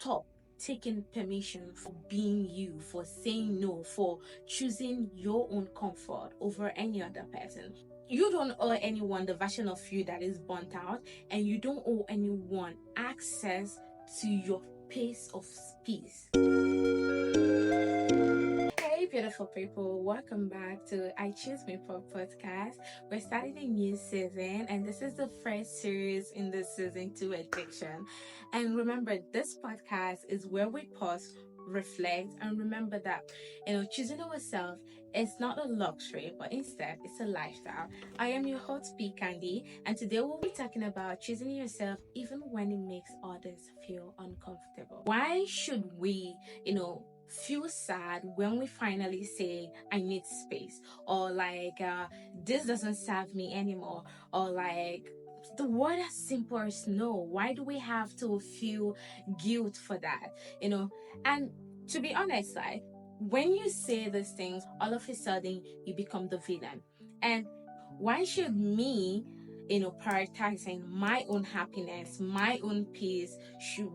stop taking permission for being you, for saying no, for choosing your own comfort over any other person. You don't owe anyone the version of you that is burnt out, and you don't owe anyone access to your pace of peace. Hey, beautiful people, welcome back to I Choose Me For podcast. We're starting a new season, and this is the first series in the season 2 addiction. And remember, this podcast is where we pause, reflect, and remember that choosing ourselves is not a luxury, but instead it's a lifestyle. I am your host, P Candy, and today we'll be talking about choosing yourself even when it makes others feel uncomfortable. Why should we, feel sad when we finally say I need space, or this doesn't serve me anymore, or the word as simple as no? Why do we have to feel guilt for that? And to be honest, when you say these things, all of a sudden you become the villain. And why should me prioritizing my own happiness, my own peace,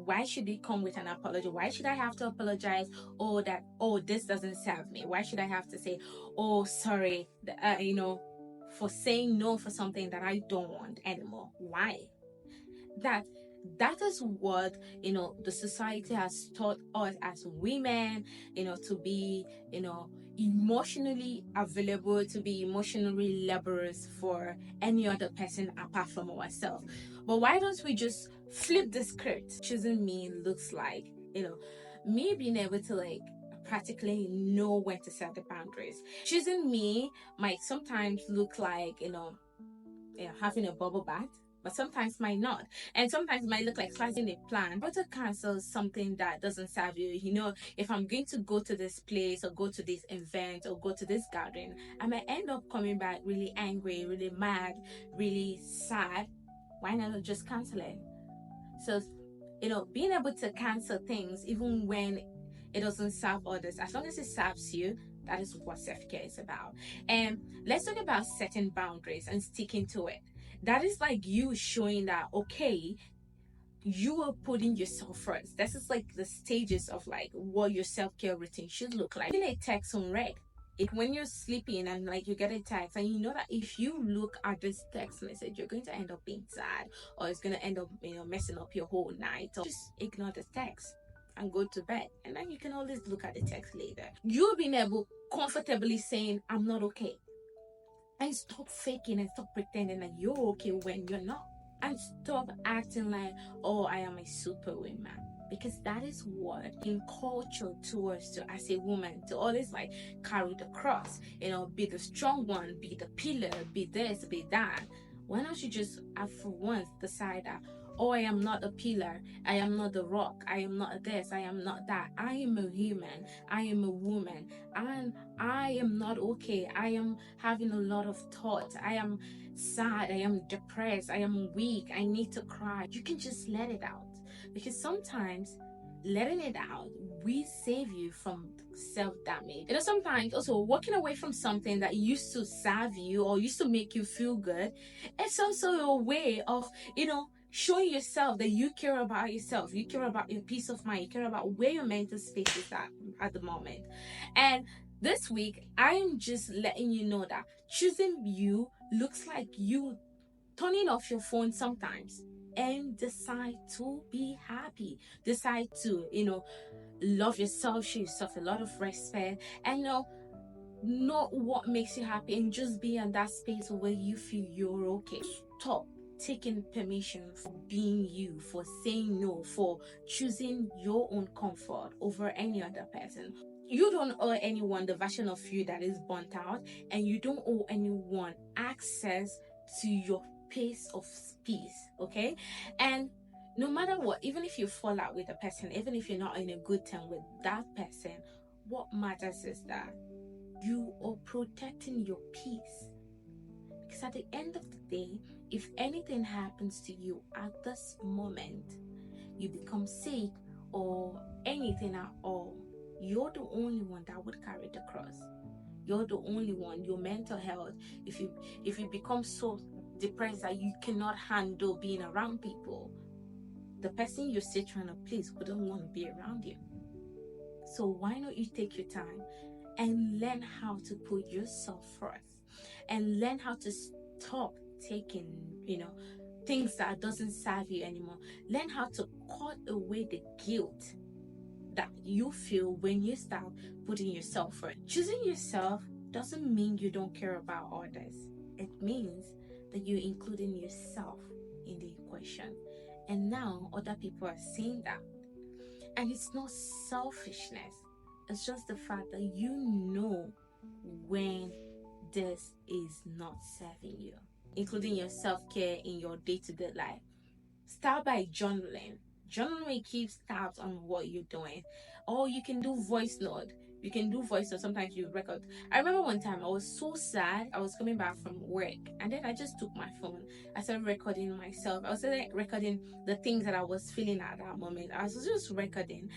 why should it come with an apology? Why should I have to apologize? This doesn't serve me. Why should I have to say, oh, sorry, for saying no for something that I don't want anymore? Why? That is what the society has taught us as women, to be emotionally available, to be emotionally laborers for any other person apart from ourselves. But why don't we just flip the script? Choosing me looks like me being able to practically know when to set the boundaries. Choosing me might sometimes look like having a bubble bath, but sometimes might not. And sometimes might look like slicing a plan. But to cancel something that doesn't serve you, if I'm going to go to this place or go to this event or go to this gathering, I might end up coming back really angry, really mad, really sad. Why not just cancel it? So, being able to cancel things even when it doesn't serve others, as long as it serves you, that is what self-care is about. And let's talk about setting boundaries and sticking to it. That is like you showing that, okay, you are putting yourself first. This is like the stages of what your self-care routine should look like. Even a text on read. When you're sleeping and you get a text and you know that if you look at this text message, you're going to end up being sad, or it's going to end up messing up your whole night. So just ignore the text and go to bed, and then you can always look at the text later. You've been able comfortably saying I'm not okay, and stop faking and stop pretending that you're okay when you're not, and stop acting like, oh, I am a superwoman, because that is what in culture towards to as a woman, to always carry the cross, be the strong one, be the pillar, be this, be that. Why don't you just for once decide that, oh, I am not a pillar, I am not the rock, I am not this, I am not that. I am a human, I am a woman, and I am not okay. I am having a lot of thoughts. I am sad, I am depressed, I am weak, I need to cry. You can just let it out, because sometimes letting it out will save you from self-damage. Sometimes also walking away from something that used to serve you or used to make you feel good, it's also a way of showing yourself that you care about yourself, you care about your peace of mind, you care about where your mental space is at the moment. And this week, I am just letting you know that choosing you looks like you turning off your phone sometimes and decide to be happy, decide to love yourself, show yourself a lot of respect, and know what makes you happy, and just be in that space where you feel you're okay. Stop taking permission for being you, for saying no, for choosing your own comfort over any other person. You don't owe anyone the version of you that is burnt out, and you don't owe anyone access to your pace of peace, okay? And no matter what, even if you fall out with a person, even if you're not in a good term with that person, what matters is that you are protecting your peace. Because at the end of the day, if anything happens to you at this moment, you become sick or anything at all, you're the only one that would carry the cross. You're the only one. Your mental health, if you become so depressed that you cannot handle being around people, the person you're still trying to please wouldn't want to be around you. So why not you take your time and learn how to put yourself first, and learn how to stop taking, things that doesn't serve you anymore. Learn how to cut away the guilt that you feel when you start putting yourself first. Choosing yourself doesn't mean you don't care about others. It means that you're including yourself in the equation. And now other people are seeing that. And it's not selfishness. It's just the fact that you know when this is not serving you. Including your self-care in your day-to-day life. Start by journaling. Journaling keeps tabs on what you're doing. Or you can do voice note. You can do voice note. Sometimes you record. I remember one time I was so sad. I was coming back from work, and then I just took my phone. I started recording myself. I was recording the things that I was feeling at that moment. I was just recording.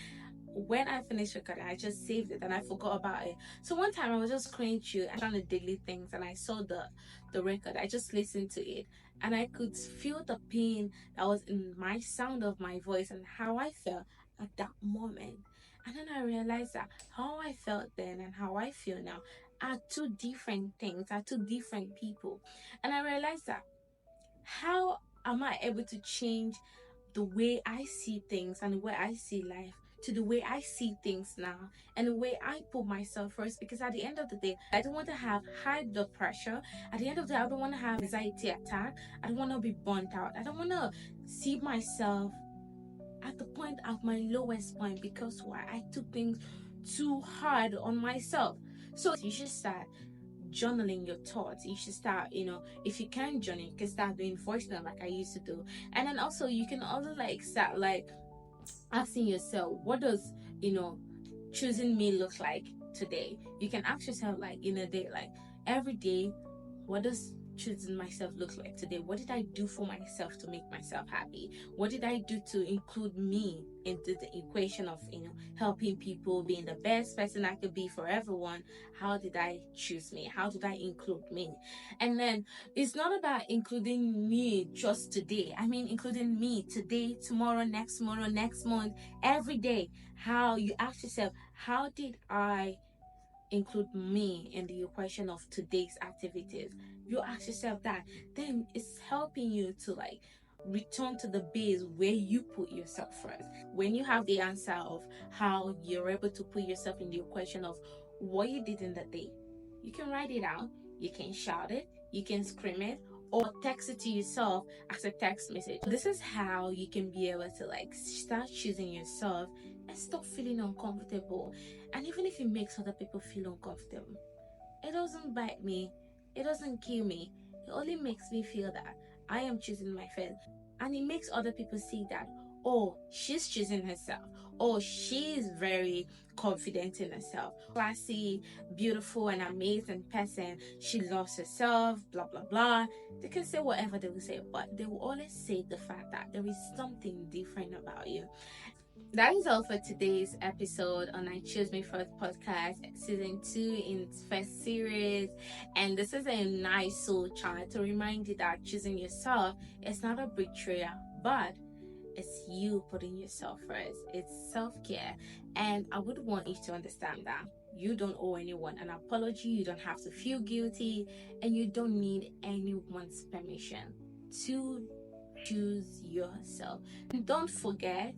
When I finished recording, I just saved it and I forgot about it. So one time I was just scrolling through and trying to delete things, and I saw the record. I just listened to it, and I could feel the pain that was in my sound of my voice and how I felt at that moment. And then I realized that how I felt then and how I feel now are two different things, are two different people. And I realized that how am I able to change the way I see things and the way I see life to the way I see things now and the way I put myself first? Because at the end of the day, I don't want to have high blood pressure. At the end of the day, I don't want to have anxiety attack. I don't want to be burnt out. I don't want to see myself at the point of my lowest point because why? I took things too hard on myself. So you should start journaling your thoughts. You should start, if you can journal, you can start doing voice note like I used to do. And then also you can also start asking yourself, what does choosing me look like today? You can ask yourself in a day, every day, what does choosing myself look like today? What did I do for myself to make myself happy? What did I do to include me into the equation of helping people, being the best person I could be for everyone? How did I choose me? How did I include me? And then it's not about including me just today. I mean including me today, tomorrow, next month, every day. How you ask yourself, how did I include me in the equation of today's activities? You ask yourself that, then it's helping you to return to the base where you put yourself first. When you have the answer of how you're able to put yourself in the equation of what you did in the day, you can write it out, you can shout it, you can scream it, or text it to yourself as a text message. This is how you can be able to start choosing yourself and stop feeling uncomfortable. And even if it makes other people feel uncomfortable, it doesn't bite me, it doesn't kill me. It only makes me feel that I am choosing my faith. And it makes other people see that, oh, she's choosing herself. Oh, she's very confident in herself. Classy, beautiful, and amazing person. She loves herself, blah, blah, blah. They can say whatever they will say, but they will always say the fact that there is something different about you. That is all for today's episode on I Choose Me First podcast, season 2 in its first series. And this is a nice soul chart to remind you that choosing yourself is not a betrayal, but it's you putting yourself first. It's self-care. And I would want you to understand that you don't owe anyone an apology. You don't have to feel guilty, and you don't need anyone's permission to choose yourself. And don't forget,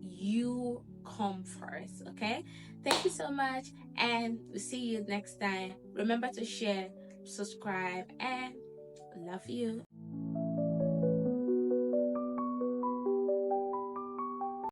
you come first. Okay, thank you so much, and we'll see you next time. Remember to share, subscribe, and love you.